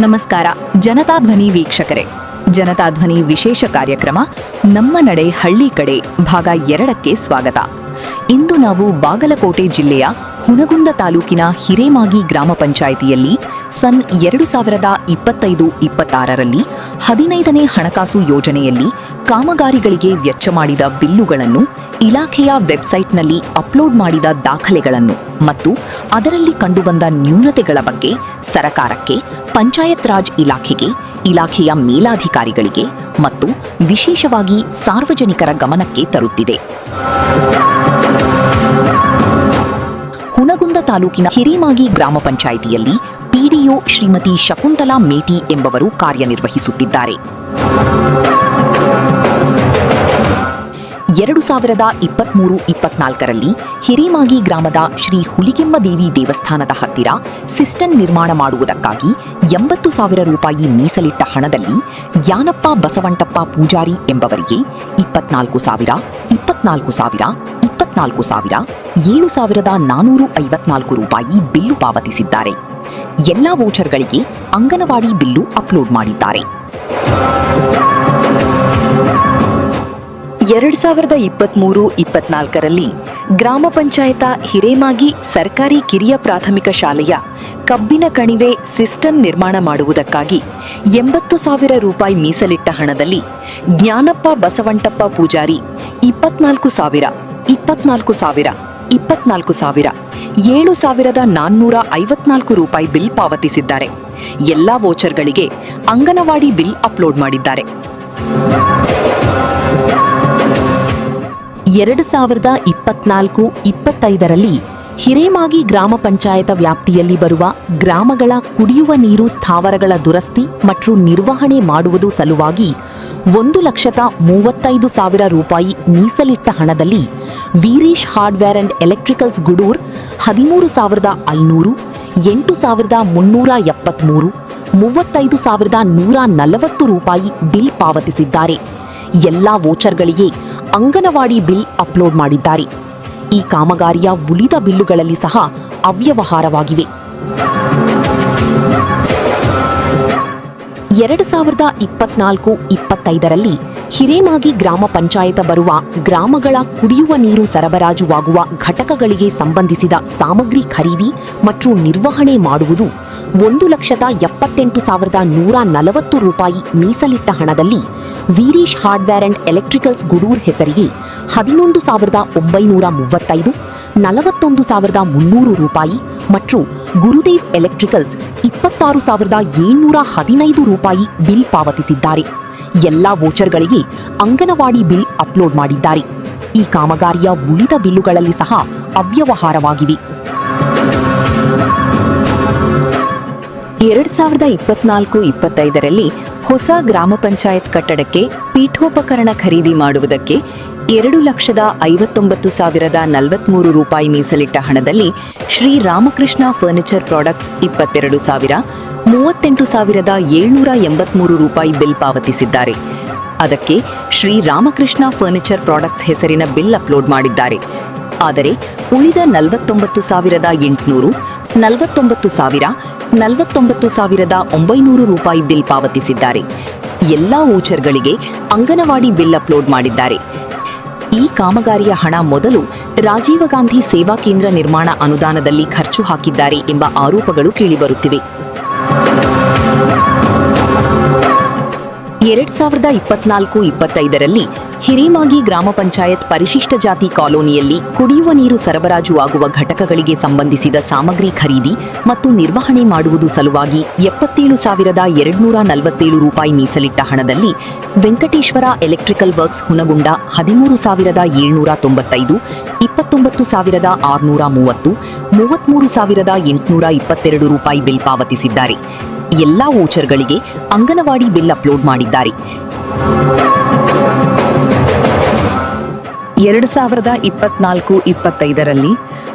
ನಮಸ್ಕಾರ ಜನತಾ ಧ್ವನಿ ವೀಕ್ಷಕರೇ, ಜನತಾ ಧ್ವನಿ ವಿಶೇಷ ಕಾರ್ಯಕ್ರಮ ನಮ್ಮ ನಡೆ ಹಳ್ಳಿ ಕಡೆ ಭಾಗ 2ಕ್ಕೆ ಸ್ವಾಗತ. ಇಂದು ನಾವು ಬಾಗಲಕೋಟೆ ಜಿಲ್ಲೆಯ ಹುನಗುಂದ ತಾಲೂಕಿನ ಹಿರೇಮಾಗಿ ಗ್ರಾಮ ಪಂಚಾಯಿತಿಯಲ್ಲಿ ಸನ್ 2025-26ರಲ್ಲಿ 15ನೇ ಹಣಕಾಸು ಯೋಜನೆಯಲ್ಲಿ ಕಾಮಗಾರಿಗಳಿಗೆ ವೆಚ್ಚ ಮಾಡಿದ ಬಿಲ್ಲುಗಳನ್ನು, ಇಲಾಖೆಯ ವೆಬ್ಸೈಟ್ನಲ್ಲಿ ಅಪ್ಲೋಡ್ ಮಾಡಿದ ದಾಖಲೆಗಳನ್ನು ಮತ್ತು ಅದರಲ್ಲಿ ಕಂಡುಬಂದ ನ್ಯೂನತೆಗಳ ಬಗ್ಗೆ ಸರಕಾರಕ್ಕೆ, ಪಂಚಾಯತ್ ರಾಜ್ ಇಲಾಖೆಗೆ, ಇಲಾಖೆಯ ಮೇಲಾಧಿಕಾರಿಗಳಿಗೆ ಮತ್ತು ವಿಶೇಷವಾಗಿ ಸಾರ್ವಜನಿಕರ ಗಮನಕ್ಕೆ ತರುತ್ತಿದೆ. ಹುನಗುಂದ ತಾಲೂಕಿನ ಹಿರೇಮಾಗಿ ಗ್ರಾಮ ಪಂಚಾಯಿತಿಯಲ್ಲಿ ಪಿಡಿಒ ಶ್ರೀಮತಿ ಶಕುಂತಲಾ ಮೇಟಿ ಎಂಬವರು ಕಾರ್ಯನಿರ್ವಹಿಸುತ್ತಿದ್ದಾರೆ. 2023-24ರಲ್ಲಿ ಹಿರೇಮಾಗಿ ಗ್ರಾಮದ ಶ್ರೀ ಹುಲಿಗೆಮ್ಮದೇವಿ ದೇವಸ್ಥಾನದ ಹತ್ತಿರ ಸಿಸ್ಟಮ್ ನಿರ್ಮಾಣ ಮಾಡುವುದಕ್ಕಾಗಿ 80,000 ರೂಪಾಯಿ ಮೀಸಲಿಟ್ಟ ಹಣದಲ್ಲಿ ಜ್ಞಾನಪ್ಪ ಬಸವಂಟಪ್ಪ ಪೂಜಾರಿ ಎಂಬವರಿಗೆ 24,000, 24,000, 24,000, 7,454 ರೂಪಾಯಿ ಬಿಲ್ಲು ಪಾವತಿಸಿದ್ದಾರೆ. ಎಲ್ಲಾ ವೋಚರ್ಗಳಿಗೆ ಅಂಗನವಾಡಿ ಬಿಲ್ಲು ಅಪ್ಲೋಡ್ ಮಾಡಿದ್ದಾರೆ. 2023-24ರಲ್ಲಿ ಗ್ರಾಮ ಪಂಚಾಯತ ಹಿರೇಮಾಗಿ ಸರ್ಕಾರಿ ಕಿರಿಯ ಪ್ರಾಥಮಿಕ ಶಾಲೆಯ ಕಬ್ಬಿನ ಕಣಿವೆ ಸಿಸ್ಟಮ್ ನಿರ್ಮಾಣ ಮಾಡುವುದಕ್ಕಾಗಿ 80,000 ರೂಪಾಯಿ ಮೀಸಲಿಟ್ಟ ಹಣದಲ್ಲಿ ಜ್ಞಾನಪ್ಪ ಬಸವಂಟಪ್ಪ ಪೂಜಾರಿ 24,000, 24,000, 24,000, 7,454 ರೂಪಾಯಿ ಬಿಲ್ ಪಾವತಿಸಿದ್ದಾರೆ. ಎಲ್ಲಾ ವೋಚರ್ಗಳಿಗೆ ಅಂಗನವಾಡಿ ಬಿಲ್ ಅಪ್ಲೋಡ್ ಮಾಡಿದ್ದಾರೆ. 2024-25ರಲ್ಲಿ ಹಿರೇಮಾಗಿ ಗ್ರಾಮ ಪಂಚಾಯತ ವ್ಯಾಪ್ತಿಯಲ್ಲಿ ಬರುವ ಗ್ರಾಮಗಳ ಕುಡಿಯುವ ನೀರು ಸ್ಥಾವರಗಳ ದುರಸ್ತಿ ಮತ್ತು ನಿರ್ವಹಣೆ ಮಾಡುವುದು ಸಲುವಾಗಿ 1,35,000 ರೂಪಾಯಿ ಮೀಸಲಿಟ್ಟ ಹಣದಲ್ಲಿ ವೀರೇಶ್ ಹಾರ್ಡ್ವೇರ್ ಅಂಡ್ ಎಲೆಕ್ಟ್ರಿಕಲ್ಸ್ ಗುಡೂರ್ 13,500, 8,373, 35,140 ರೂಪಾಯಿ ಬಿಲ್ ಪಾವತಿಸಿದ್ದಾರೆ. ಎಲ್ಲಾ ವೋಚರ್ಗಳಿಗೆ ಅಂಗನವಾಡಿ ಬಿಲ್ ಅಪ್ಲೋಡ್ ಮಾಡಿದ್ದಾರೆ. ಈ ಕಾಮಗಾರಿಯ ಉಳಿದ ಬಿಲ್ಲುಗಳಲ್ಲಿ ಸಹ ಅವ್ಯವಹಾರವಾಗಿವೆ. 2024-25ರಲ್ಲಿ ಹಿರೇಮಾಗಿ ಗ್ರಾಮ ಪಂಚಾಯತ ಬರುವ ಗ್ರಾಮಗಳ ಕುಡಿಯುವ ನೀರು ಸರಬರಾಜುವಾಗುವ ಘಟಕಗಳಿಗೆ ಸಂಬಂಧಿಸಿದ ಸಾಮಗ್ರಿ ಖರೀದಿ ಮತ್ತು ನಿರ್ವಹಣೆ ಮಾಡುವುದು 1,78,140 ರೂಪಾಯಿ ಮೀಸಲಿಟ್ಟ ಹಣದಲ್ಲಿ ವೀರೇಶ್ ಹಾರ್ಡ್ವೇರ್ ಅಂಡ್ ಎಲೆಕ್ಟ್ರಿಕಲ್ಸ್ ಗುಡೂರ್ ಹೆಸರಿಗೆ 11,935, 41,300 ರೂಪಾಯಿ ಮತ್ತು ಗುರುದೇವ್ ಎಲೆಕ್ಟ್ರಿಕಲ್ಸ್ 26,715 ರೂಪಾಯಿ ಬಿಲ್ ಪಾವತಿಸಿದ್ದಾರೆ. ಎಲ್ಲಾ ವೋಚರ್ಗಳಿಗೆ ಅಂಗನವಾಡಿ ಬಿಲ್ ಅಪ್ಲೋಡ್ ಮಾಡಿದ್ದಾರೆ. ಈ ಕಾಮಗಾರಿಯ ಉಳಿದ ಬಿಲ್ಲುಗಳಲ್ಲಿ ಸಹ ಅವ್ಯವಹಾರವಾಗಿವೆ. 2024-25ರಲ್ಲಿ ಹೊಸ ಗ್ರಾಮ ಪಂಚಾಯತ್ ಕಟ್ಟಡಕ್ಕೆ ಪೀಠೋಪಕರಣ ಖರೀದಿ ಮಾಡುವುದಕ್ಕೆ 2,59,043 ರೂಪಾಯಿ ಮೀಸಲಿಟ್ಟ ಹಣದಲ್ಲಿ ಶ್ರೀ ರಾಮಕೃಷ್ಣ ಫರ್ನಿಚರ್ ಪ್ರಾಡಕ್ಟ್ಸ್ 22,000, 38,783 ರೂಪಾಯಿ ಬಿಲ್ ಪಾವತಿಸಿದ್ದಾರೆ. ಅದಕ್ಕೆ ಶ್ರೀ ರಾಮಕೃಷ್ಣ ಫರ್ನಿಚರ್ ಪ್ರಾಡಕ್ಟ್ಸ್ ಹೆಸರಿನ ಬಿಲ್ ಅಪ್ಲೋಡ್ ಮಾಡಿದ್ದಾರೆ. ಆದರೆ ಉಳಿದ 49,800, 49,000, 49,900 ರೂಪಾಯಿ ಬಿಲ್ ಪಾವತಿಸಿದ್ದಾರೆ. ಎಲ್ಲಾ ವೋಚರ್ಗಳಿಗೆ ಅಂಗನವಾಡಿ ಬಿಲ್ ಅಪ್ಲೋಡ್ ಮಾಡಿದ್ದಾರೆ. ಈ ಕಾಮಗಾರಿಯ ಹಣ ಮೊದಲು ರಾಜೀವ ಗಾಂಧಿ ಸೇವಾ ಕೇಂದ್ರ ನಿರ್ಮಾಣ ಅನುದಾನದಲ್ಲಿ ಖರ್ಚು ಹಾಕಿದ್ದಾರೆ ಎಂಬ ಆರೋಪಗಳು ಕೇಳಿಬರುತ್ತಿವೆ. 2024-25ರಲ್ಲಿ ಹಿರೇಮಾಗಿ ಗ್ರಾಮ ಪಂಚಾಯತ್ ಪರಿಶಿಷ್ಟ ಜಾತಿ ಕಾಲೋನಿಯಲ್ಲಿ ಕುಡಿಯುವ ನೀರು ಸರಬರಾಜುವಾಗುವ ಘಟಕಗಳಿಗೆ ಸಂಬಂಧಿಸಿದ ಸಾಮಗ್ರಿ ಖರೀದಿ ಮತ್ತು ನಿರ್ವಹಣೆ ಮಾಡುವುದು ಸಲುವಾಗಿ 77,247 ರೂಪಾಯಿ ಮೀಸಲಿಟ್ಟ ಹಣದಲ್ಲಿ ವೆಂಕಟೇಶ್ವರ ಎಲೆಕ್ಟ್ರಿಕಲ್ ವರ್ಕ್ಸ್ ಹುನಗುಂಡ 13,795, 29,630, 33,822 ರೂಪಾಯಿ ಬಿಲ್ ಪಾವತಿಸಿದ್ದಾರೆ. ಎಲ್ಲಾ ವೋಚರ್ಗಳಿಗೆ ಅಂಗನವಾಡಿ ಬಿಲ್ ಅಪ್ಲೋಡ್ ಮಾಡಿದ್ದಾರೆ. 2024-25ರಲ್ಲಿ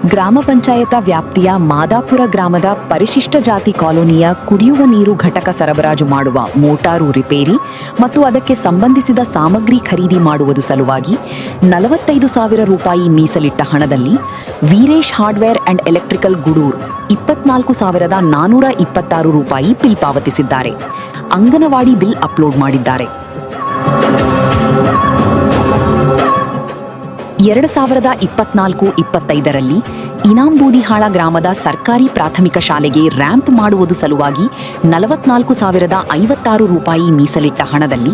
ಗ್ರಾಮ ಪಂಚಾಯತ ವ್ಯಾಪ್ತಿಯ ಮಾದಾಪುರ ಗ್ರಾಮದ ಪರಿಶಿಷ್ಟ ಜಾತಿ ಕಾಲೋನಿಯ ಕುಡಿಯುವ ನೀರು ಘಟಕ ಸರಬರಾಜು ಮಾಡುವ ಮೋಟಾರು ರಿಪೇರಿ ಮತ್ತು ಅದಕ್ಕೆ ಸಂಬಂಧಿಸಿದ ಸಾಮಗ್ರಿ ಖರೀದಿ ಮಾಡುವುದು ಸಲುವಾಗಿ 45,000 ರೂಪಾಯಿ ಮೀಸಲಿಟ್ಟ ಹಣದಲ್ಲಿ ವೀರೇಶ್ ಹಾರ್ಡ್ವೇರ್ ಅಂಡ್ ಎಲೆಕ್ಟ್ರಿಕಲ್ ಗುಡೂರ್ 24,426 ರೂಪಾಯಿ ಬಿಲ್ ಪಾವತಿಸಿದ್ದಾರೆ. ಅಂಗನವಾಡಿ ಬಿಲ್ ಅಪ್ಲೋಡ್ ಮಾಡಿದ್ದಾರೆ. 2024-25ರಲ್ಲಿ ಇನಾಂಬೂದಿಹಾಳ ಗ್ರಾಮದ ಸರ್ಕಾರಿ ಪ್ರಾಥಮಿಕ ಶಾಲೆಗೆ ರ್ಯಾಂಪ್ ಮಾಡುವುದು ಸಲುವಾಗಿ 44,056 ರೂಪಾಯಿ ಮೀಸಲಿಟ್ಟ ಹಣದಲ್ಲಿ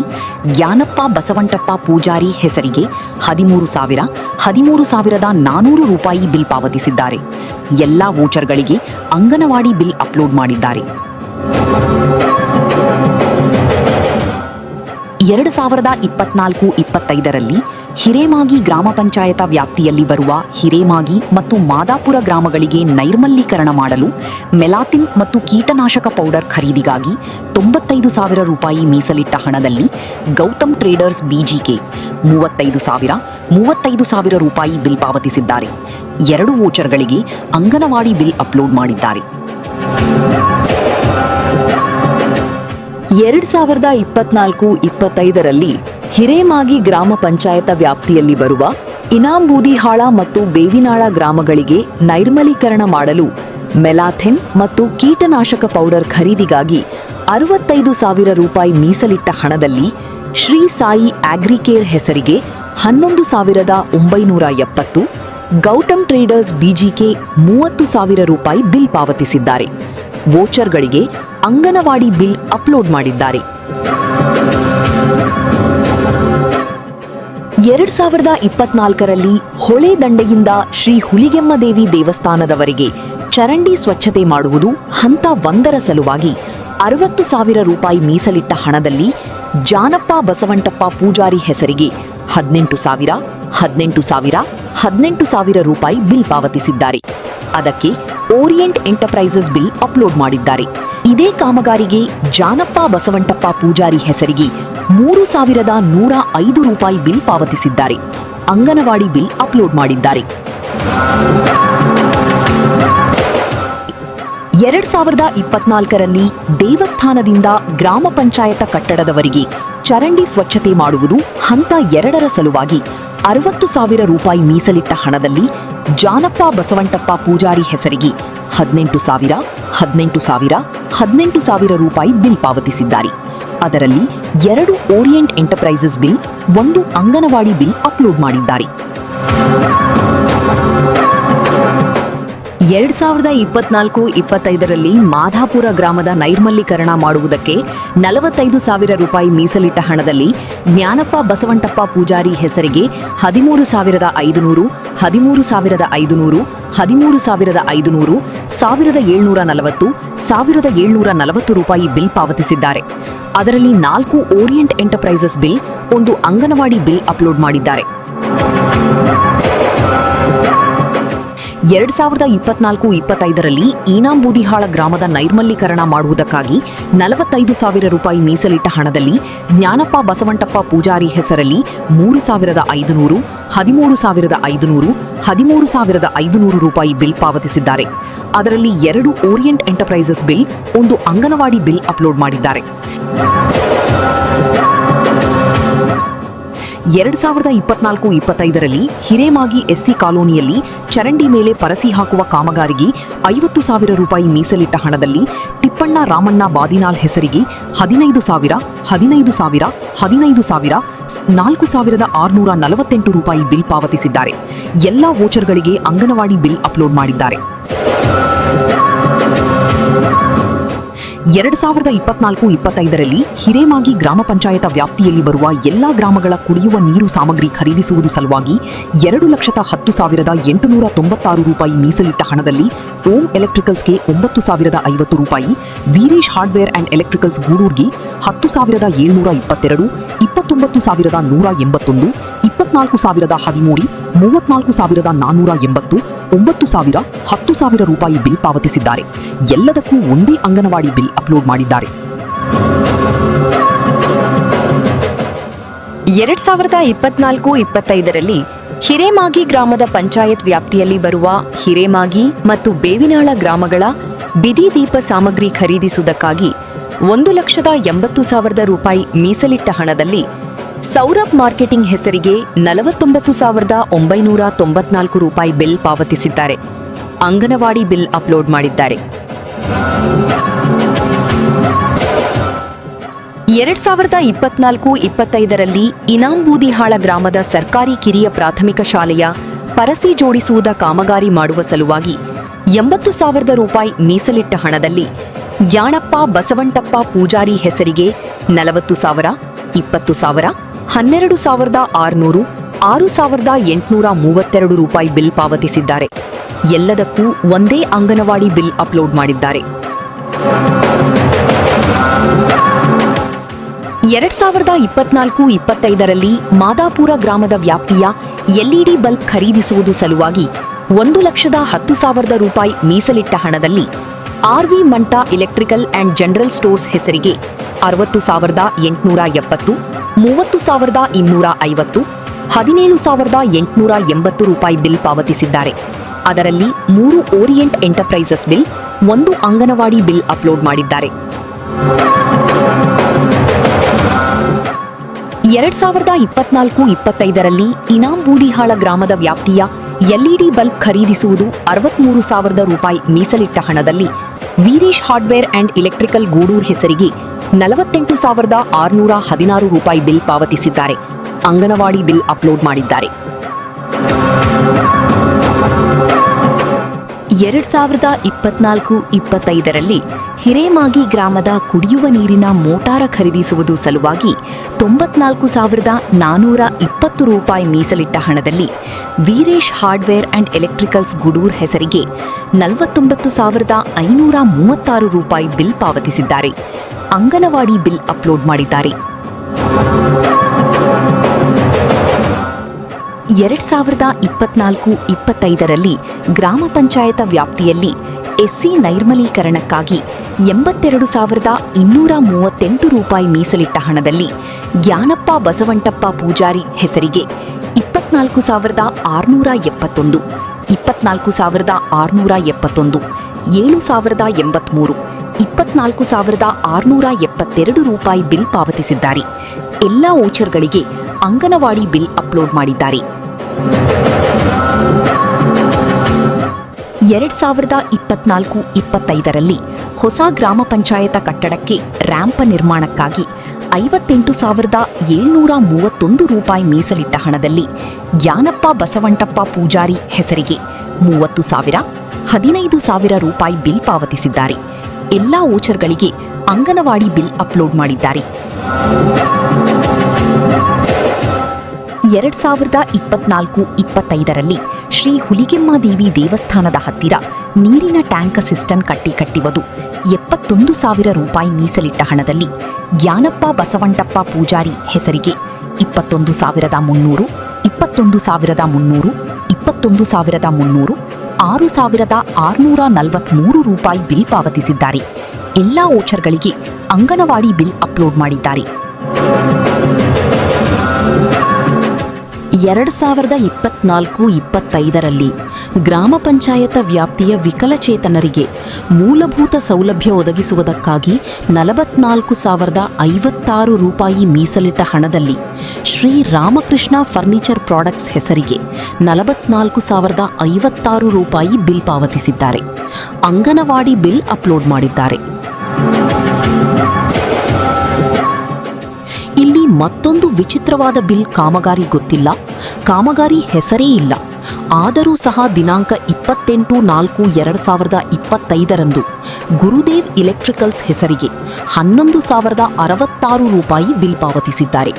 ಜ್ಞಾನಪ್ಪ ಬಸವಂಟಪ್ಪ ಪೂಜಾರಿ ಹೆಸರಿಗೆ 13,400 ರೂಪಾಯಿ ಬಿಲ್ ಪಾವತಿಸಿದ್ದಾರೆ. ಎಲ್ಲ ವೋಚರ್ಗಳಿಗೆ ಅಂಗನವಾಡಿ ಬಿಲ್ ಅಪ್ಲೋಡ್ ಮಾಡಿದ್ದಾರೆ. 2024-25ರಲ್ಲಿ ಹಿರೇಮಾಗಿ ಗ್ರಾಮ ಪಂಚಾಯತ ವ್ಯಾಪ್ತಿಯಲ್ಲಿ ಬರುವ ಹಿರೇಮಾಗಿ ಮತ್ತು ಮಾದಾಪುರ ಗ್ರಾಮಗಳಿಗೆ ನೈರ್ಮಲೀಕರಣ ಮಾಡಲು ಮೆಲಾತಿನ್ ಮತ್ತು ಕೀಟನಾಶಕ ಪೌಡರ್ ಖರೀದಿಗಾಗಿ 95,000 ರೂಪಾಯಿ ಮೀಸಲಿಟ್ಟ ಹಣದಲ್ಲಿ ಗೌತಮ್ ಟ್ರೇಡರ್ಸ್ ಬಿಜಿಕೆ 35,000 ರೂಪಾಯಿ ಬಿಲ್ ಪಾವತಿಸಿದ್ದಾರೆ. 2 ವೋಚರ್ಗಳಿಗೆ ಅಂಗನವಾಡಿ ಬಿಲ್ ಅಪ್ಲೋಡ್ ಮಾಡಿದ್ದಾರೆ. 2024-25ರಲ್ಲಿ ಹಿರೇಮಾಗಿ ಗ್ರಾಮ ಪಂಚಾಯತ ವ್ಯಾಪ್ತಿಯಲ್ಲಿ ಬರುವ ಇನಾಂಬೂದಿಹಾಳ ಮತ್ತು ಬೇವಿನಾಳ ಗ್ರಾಮಗಳಿಗೆ ನೈರ್ಮಲೀಕರಣ ಮಾಡಲು ಮೆಲಾಥಿನ್ ಮತ್ತು ಕೀಟನಾಶಕ ಪೌಡರ್ ಖರೀದಿಗಾಗಿ 65,000 ರೂಪಾಯಿ ಮೀಸಲಿಟ್ಟ ಹಣದಲ್ಲಿ ಶ್ರೀ ಸಾಯಿ ಆಗ್ರಿಕೇರ್ ಹೆಸರಿಗೆ 11,970, ಗೌತಮ್ ಟ್ರೇಡರ್ಸ್ ಬಿಜಿಕೆ 30,000 ರೂಪಾಯಿ ಬಿಲ್ ಪಾವತಿಸಿದ್ದಾರೆ. ವೋಚರ್ಗಳಿಗೆ ಅಂಗನವಾಡಿ ಬಿಲ್ ಅಪ್ಲೋಡ್ ಮಾಡಿದ್ದಾರೆ. 2024ರಲ್ಲಿ ಹೊಳೆ ದಂಡೆಯಿಂದ ಶ್ರೀ ಹುಲಿಗೆಮ್ಮದೇವಿ ದೇವಸ್ಥಾನದವರೆಗೆ ಚರಂಡಿ ಸ್ವಚ್ಛತೆ ಮಾಡುವುದು ಹಂತ 1ರ ಸಲುವಾಗಿ 60,000 ರೂಪಾಯಿ ಮೀಸಲಿಟ್ಟ ಹಣದಲ್ಲಿ ಜಾನಪ್ಪ ಬಸವಂಟಪ್ಪ ಪೂಜಾರಿ ಹೆಸರಿಗೆ 18,000 ರೂಪಾಯಿ ಬಿಲ್ ಪಾವತಿಸಿದ್ದಾರೆ. ಅದಕ್ಕೆ ಓರಿಯೆಂಟ್ ಎಂಟರ್ಪ್ರೈಸಸ್ ಬಿಲ್ ಅಪ್ಲೋಡ್ ಮಾಡಿದ್ದಾರೆ. ಇದೇ ಕಾಮಗಾರಿಗೆ ಜಾನಪ್ಪ ಬಸವಂಟಪ್ಪ ಪೂಜಾರಿ ಹೆಸರಿಗೆ 3,105 ರೂಪಾಯಿ ಬಿಲ್ ಪಾವತಿಸಿದ್ದಾರೆ. ಅಂಗನವಾಡಿ ಬಿಲ್ ಅಪ್ಲೋಡ್ ಮಾಡಿದ್ದಾರೆ. 2024ರಲ್ಲಿ ದೇವಸ್ಥಾನದಿಂದ ಗ್ರಾಮ ಪಂಚಾಯತ ಕಟ್ಟಡದವರೆಗೆ ಚರಂಡಿ ಸ್ವಚ್ಛತೆ ಮಾಡುವುದು ಹಂತ 2ರ ಸಲುವಾಗಿ 60,000 ರೂಪಾಯಿ ಮೀಸಲಿಟ್ಟ ಹಣದಲ್ಲಿ ಜಾನಪ್ಪ ಬಸವಂಟಪ್ಪ ಪೂಜಾರಿ ಹೆಸರಿಗೆ 18,000 ರೂಪಾಯಿ ಬಿಲ್ ಪಾವತಿಸಿದ್ದಾರೆ. ಅದರಲ್ಲಿ 2 orient enterprises bill, 1 anganwadi bill upload ಮಾಡಿದ್ದಾರೆ. 2024-25ರಲ್ಲಿ ಮಾದಾಪುರ ಗ್ರಾಮದ ನೈರ್ಮಲೀಕರಣ ಮಾಡುವುದಕ್ಕೆ 45,000 ರೂಪಾಯಿ ಮೀಸಲಿಟ್ಟ ಹಣದಲ್ಲಿ ಜ್ಞಾನಪ್ಪ ಬಸವಂಟಪ್ಪ ಪೂಜಾರಿ ಹೆಸರಿಗೆ 13,500, 13,500, 13,500, 1,740, 1,740 ರೂಪಾಯಿ ಬಿಲ್ ಪಾವತಿಸಿದ್ದಾರೆ. ಅದರಲ್ಲಿ 4 orient enterprises bill, 1 anganwadi bill upload ಮಾಡಿದ್ದಾರೆ. 2024-25ರಲ್ಲಿ ಈನಾಂಬೂದಿಹಾಳ ಗ್ರಾಮದ ನೈರ್ಮಲೀಕರಣ ಮಾಡುವುದಕ್ಕಾಗಿ 45,000 ರೂಪಾಯಿ ಮೀಸಲಿಟ್ಟ ಹಣದಲ್ಲಿ ಜ್ಞಾನಪ್ಪ ಬಸವಂಟಪ್ಪ ಪೂಜಾರಿ ಹೆಸರಲ್ಲಿ 3,500, 13,500, 13,500 ರೂಪಾಯಿ ಬಿಲ್ ಪಾವತಿಸಿದ್ದಾರೆ. ಅದರಲ್ಲಿ 2 orient enterprises bill, 1 anganwadi bill upload ಮಾಡಿದ್ದಾರೆ. 2024-25ರಲ್ಲಿ ಹಿರೇಮಾಗಿ ಎಸ್ಸಿ ಕಾಲೋನಿಯಲ್ಲಿ ಚರಂಡಿ ಮೇಲೆ ಪರಸಿ ಹಾಕುವ ಕಾಮಗಾರಿಗೆ 50,000 ರೂಪಾಯಿ ಮೀಸಲಿಟ್ಟ ಹಣದಲ್ಲಿ ಟಿಪ್ಪಣ್ಣ ರಾಮಣ್ಣ ಬಾದಿನಾಲ್ ಹೆಸರಿಗೆ 15,000, 15,000, 15,000, 4,648 ರೂಪಾಯಿ ಬಿಲ್ ಪಾವತಿಸಿದ್ದಾರೆ. ಎಲ್ಲ ವೋಚರ್ಗಳಿಗೆ ಅಂಗನವಾಡಿ ಬಿಲ್ ಅಪ್ಲೋಡ್ ಮಾಡಿದ್ದಾರೆ. 2024-25ರಲ್ಲಿ ಹಿರೇಮಾಗಿ ಗ್ರಾಮ ಪಂಚಾಯತ ವ್ಯಾಪ್ತಿಯಲ್ಲಿ ಬರುವ ಎಲ್ಲಾ ಗ್ರಾಮಗಳ ಕುಡಿಯುವ ನೀರು ಸಾಮಗ್ರಿ ಖರೀದಿಸುವುದು ಸಲುವಾಗಿ 2,10,896 ರೂಪಾಯಿ ಮೀಸಲಿಟ್ಟ ಹಣದಲ್ಲಿ ಓಂ ಎಲೆಕ್ಟ್ರಿಕಲ್ಸ್ಗೆ 9,050 ರೂಪಾಯಿ, ವೀರೇಶ್ ಹಾರ್ಡ್ವೇರ್ ಅಂಡ್ ಎಲೆಕ್ಟ್ರಿಕಲ್ಸ್ ಗೂಡೂರ್ಗೆ 10,722, 29,181, 24,013, 34,480, 9,000, 10,000 ರೂಪಾಯಿ ಬಿಲ್ ಪಾವತಿಸಿದ್ದಾರೆ. ಎಲ್ಲದಕ್ಕೂ ಒಂದೇ ಅಂಗನವಾಡಿ ಬಿಲ್ ಅಪ್ಲೋಡ್ ಮಾಡಿದ್ದಾರೆ. 2024-25ರಲ್ಲಿ ಹಿರೇಮಾಗಿ ಗ್ರಾಮದ ಪಂಚಾಯತ್ ವ್ಯಾಪ್ತಿಯಲ್ಲಿ ಬರುವ ಹಿರೇಮಾಗಿ ಮತ್ತು ಬೇವಿನಾಳ ಗ್ರಾಮಗಳ ಬಿದಿ ದೀಪ ಸಾಮಗ್ರಿ ಖರೀದಿಸುವುದಕ್ಕಾಗಿ 1,80,000 ರೂಪಾಯಿ ಮೀಸಲಿಟ್ಟ ಹಣದಲ್ಲಿ ಸೌರಭ್ ಮಾರ್ಕೆಟಿಂಗ್ ಹೆಸರಿಗೆ 49,994 ರೂಪಾಯಿ ಬಿಲ್ ಪಾವತಿಸಿದ್ದಾರೆ. ಅಂಗನವಾಡಿ ಬಿಲ್ ಅಪ್ಲೋಡ್ ಮಾಡಿದ್ದಾರೆ. 2024-25ರಲ್ಲಿ ಇನಾಂಬೂದಿಹಾಳ ಗ್ರಾಮದ ಸರ್ಕಾರಿ ಕಿರಿಯ ಪ್ರಾಥಮಿಕ ಶಾಲೆಯ ಪರಸಿ ಜೋಡಿಸುವುದ ಕಾಮಗಾರಿ ಮಾಡುವ ಸಲುವಾಗಿ 80,000 ರೂಪಾಯಿ ಮೀಸಲಿಟ್ಟ ಹಣದಲ್ಲಿ ಜ್ಞಾನಪ್ಪ ಬಸವಂಟಪ್ಪ ಪೂಜಾರಿ ಹೆಸರಿಗೆ 40,000, 20,000, 12,600, 6,832 ರೂಪಾಯಿ ಬಿಲ್ ಪಾವತಿಸಿದ್ದಾರೆ. ಎಲ್ಲದಕ್ಕೂ ಒಂದೇ ಅಂಗನವಾಡಿ ಬಿಲ್ ಅಪ್ಲೋಡ್ ಮಾಡಿದ್ದಾರೆ. 2024-25ರಲ್ಲಿ ಮಾದಾಪುರ ಗ್ರಾಮದ ವ್ಯಾಪ್ತಿಯ ಎಲ್ಇಡಿ ಬಲ್ಬ್ ಖರೀದಿಸುವುದು ಸಲುವಾಗಿ 1,10,000 ರೂಪಾಯಿ ಮೀಸಲಿಟ್ಟ ಹಣದಲ್ಲಿ ಆರ್ವಿ ಮಂಟಾ ಎಲೆಕ್ಟ್ರಿಕಲ್ ಅಂಡ್ ಜನರಲ್ ಸ್ಟೋರ್ಸ್ ಹೆಸರಿಗೆ 60,870, 30,250, 17,880 ರೂಪಾಯಿ ಬಿಲ್ ಪಾವತಿಸಿದ್ದಾರೆ. ಅದರಲ್ಲಿ 3 orient enterprises bill, 1 anganwadi bill upload ಮಾಡಿದ್ದಾರೆ. 2024-25ರಲ್ಲಿ ಇನಾಂಬೂದಿಹಾಳ ಗ್ರಾಮದ ವ್ಯಾಪ್ತಿಯ ಎಲ್ಇಡಿ ಬಲ್ಬ್ ಖರೀದಿಸುವುದು 63,000 ರೂಪಾಯಿ ಮೀಸಲಿಟ್ಟ ಹಣದಲ್ಲಿ ವೀರೇಶ್ ಹಾರ್ಡ್ವೇರ್ ಅಂಡ್ ಎಲೆಕ್ಟ್ರಿಕಲ್ ಗೂಡೂರ್ ಹೆಸರಿಗೆ 48,616 ರೂಪಾಯಿ ಬಿಲ್ ಪಾವತಿಸಿದ್ದಾರೆ. ಅಂಗನವಾಡಿ ಬಿಲ್ ಅಪ್ಲೋಡ್ ಮಾಡಿದ್ದಾರೆ. 2024-25ರಲ್ಲಿ ಹಿರೇಮಾಗಿ ಗ್ರಾಮದ ಕುಡಿಯುವ ನೀರಿನ ಮೋಟಾರ ಖರೀದಿಸುವುದು ಸಲುವಾಗಿ 94,420 ರೂಪಾಯಿ ಮೀಸಲಿಟ್ಟ ಹಣದಲ್ಲಿ ವೀರೇಶ್ ಹಾರ್ಡ್ವೇರ್ ಅಂಡ್ ಎಲೆಕ್ಟ್ರಿಕಲ್ಸ್ ಗುಡೂರ್ ಹೆಸರಿಗೆ 49,536 ರೂಪಾಯಿ ಬಿಲ್ ಪಾವತಿಸಿದ್ದಾರೆ. ಅಂಗನವಾಡಿ ಬಿಲ್ ಅಪ್ಲೋಡ್ ಮಾಡಿದ್ದಾರೆ. 2024-25ರಲ್ಲಿ ಗ್ರಾಮ ಪಂಚಾಯತ ವ್ಯಾಪ್ತಿಯಲ್ಲಿ ಎಸ್ಸಿ ನೈರ್ಮಲೀಕರಣಕ್ಕಾಗಿ 82,238 ರೂಪಾಯಿ ಮೀಸಲಿಟ್ಟ ಹಣದಲ್ಲಿ ಜ್ಞಾನಪ್ಪ ಬಸವಂಟಪ್ಪ ಪೂಜಾರಿ ಹೆಸರಿಗೆ 24,671, 24,671, 7,083, 24,672 ರೂಪಾಯಿ ಬಿಲ್ ಪಾವತಿಸಿದ್ದಾರೆ. ಎಲ್ಲ ವೋಚರ್ಗಳಿಗೆ ಅಂಗನವಾಡಿ ಬಿಲ್ ಅಪ್ಲೋಡ್ ಮಾಡಿದ್ದಾರೆ. 2024-25ರಲ್ಲಿ ಹೊಸ ಗ್ರಾಮ ಪಂಚಾಯತ ಕಟ್ಟಡಕ್ಕೆ ರ್ಯಾಂಪ್ ನಿರ್ಮಾಣಕ್ಕಾಗಿ 58,731 ರೂಪಾಯಿ ಮೀಸಲಿಟ್ಟ ಹಣದಲ್ಲಿ ಜ್ಞಾನಪ್ಪ ಬಸವಂಟಪ್ಪ ಪೂಜಾರಿ ಹೆಸರಿಗೆ 30,000, 15,000 ರೂಪಾಯಿ ಬಿಲ್ ಪಾವತಿಸಿದ್ದಾರೆ. ಎಲ್ಲ ವೋಚರ್ಗಳಿಗೆ ಅಂಗನವಾಡಿ ಬಿಲ್ ಅಪ್ಲೋಡ್ ಮಾಡಿದ್ದಾರೆ. 2024-25ರಲ್ಲಿ ಶ್ರೀ ಹುಲಿಗೆಮ್ಮದೇವಿ ದೇವಸ್ಥಾನದ ಹತ್ತಿರ ನೀರಿನ ಟ್ಯಾಂಕ್ ಸಿಸ್ಟಮ್ ಕಟ್ಟಿವದು 71,000 ರೂಪಾಯಿ ಮೀಸಲಿಟ್ಟ ಹಣದಲ್ಲಿ ಜ್ಞಾನಪ್ಪ ಬಸವಂಟಪ್ಪ ಪೂಜಾರಿ ಹೆಸರಿಗೆ 21,300, 21,300, 21,300, 6,643 ರೂಪಾಯಿ ಬಿಲ್ ಪಾವತಿಸಿದ್ದಾರೆ. ಎಲ್ಲ ವೋಚರ್ಗಳಿಗೆ ಅಂಗನವಾಡಿ ಬಿಲ್ ಅಪ್ಲೋಡ್ ಮಾಡಿದ್ದಾರೆ. 2024-25ರಲ್ಲಿ ಗ್ರಾಮ ಪಂಚಾಯತ ವ್ಯಾಪ್ತಿಯ ವಿಕಲಚೇತನರಿಗೆ ಮೂಲಭೂತ ಸೌಲಭ್ಯ ಒದಗಿಸುವುದಕ್ಕಾಗಿ 44,056 ರೂಪಾಯಿ ಮೀಸಲಿಟ್ಟ ಹಣದಲ್ಲಿ ಶ್ರೀ ರಾಮಕೃಷ್ಣ ಫರ್ನಿಚರ್ ಪ್ರಾಡಕ್ಟ್ಸ್ ಹೆಸರಿಗೆ 44,056 ರೂಪಾಯಿ ಬಿಲ್ ಪಾವತಿಸಿದ್ದಾರೆ. ಅಂಗನವಾಡಿ ಬಿಲ್ ಅಪ್ಲೋಡ್ ಮಾಡಿದ್ದಾರೆ. ಇಲ್ಲಿ ಮತ್ತೊಂದು ವಿಚಿತ್ರವಾದ ಬಿಲ್ ಕಾಮಗಾರಿ ಗೊತ್ತಿಲ್ಲ, ಕಾಮಗಾರಿ ಹೆಸರೇ ಇಲ್ಲ. ಆದರೂ ಸಹ ದಿನಾಂಕ 28/4/2025ರಂದು ಗುರುದೇವ್ ಎಲೆಕ್ಟ್ರಿಕಲ್ಸ್ ಹೆಸರಿಗೆ 11,066 ರೂಪಾಯಿ ಬಿಲ್ ಪಾವತಿಸಿದ್ದಾರೆ.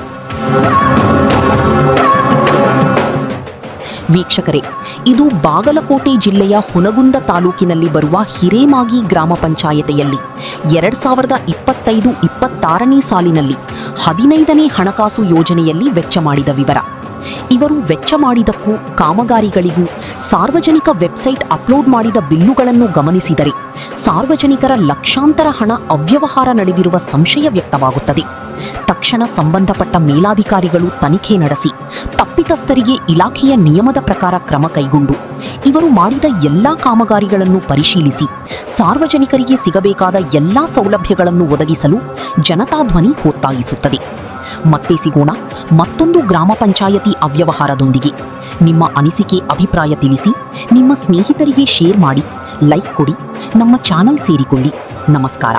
ವೀಕ್ಷಕರೇ, ಇದು ಬಾಗಲಕೋಟೆ ಜಿಲ್ಲೆಯ ಹುನಗುಂದ ತಾಲೂಕಿನಲ್ಲಿ ಬರುವ ಹಿರೇಮಾಗಿ ಗ್ರಾಮ ಪಂಚಾಯತೆಯಲ್ಲಿ 2025-26ನೇ ಸಾಲಿನಲ್ಲಿ 15ನೇ ಹಣಕಾಸು ಯೋಜನೆಯಲ್ಲಿ ವೆಚ್ಚ ಮಾಡಿದ ವಿವರ. ಇವರು ವೆಚ್ಚ ಮಾಡಿದಕ್ಕೂ ಕಾಮಗಾರಿಗಳಿಗೂ ಸಾರ್ವಜನಿಕ ವೆಬ್ಸೈಟ್ ಅಪ್ಲೋಡ್ ಮಾಡಿದ ಬಿಲ್ಲುಗಳನ್ನು ಗಮನಿಸಿದರೆ ಸಾರ್ವಜನಿಕರ ಲಕ್ಷಾಂತರ ಹಣ ಅವ್ಯವಹಾರ ನಡೆದಿರುವ ಸಂಶಯ ವ್ಯಕ್ತವಾಗುತ್ತದೆ. ತಕ್ಷಣ ಸಂಬಂಧಪಟ್ಟ ಮೇಲಾಧಿಕಾರಿಗಳು ತನಿಖೆ ನಡೆಸಿ ತಪ್ಪಿತಸ್ಥರಿಗೆ ಇಲಾಖೆಯ ನಿಯಮದ ಪ್ರಕಾರ ಕ್ರಮ ಕೈಗೊಂಡು ಇವರು ಮಾಡಿದ ಎಲ್ಲಾ ಕಾಮಗಾರಿಗಳನ್ನು ಪರಿಶೀಲಿಸಿ ಸಾರ್ವಜನಿಕರಿಗೆ ಸಿಗಬೇಕಾದ ಎಲ್ಲಾ ಸೌಲಭ್ಯಗಳನ್ನು ಒದಗಿಸಲು ಜನತಾ ಧ್ವನಿ ಒತ್ತಾಯಿಸುತ್ತದೆ. ಮತ್ತೆ ಸಿಗೋಣ ಮತ್ತೊಂದು ಗ್ರಾಮ ಪಂಚಾಯತಿ ಅವ್ಯವಹಾರದೊಂದಿಗೆ. ನಿಮ್ಮ ಅನಿಸಿಕೆ ಅಭಿಪ್ರಾಯ ತಿಳಿಸಿ, ನಿಮ್ಮ ಸ್ನೇಹಿತರಿಗೆ ಶೇರ್ ಮಾಡಿ, ಲೈಕ್ ಕೊಡಿ, ನಮ್ಮ ಚಾನಲ್ ಸೇರಿಕೊಳ್ಳಿ. ನಮಸ್ಕಾರ.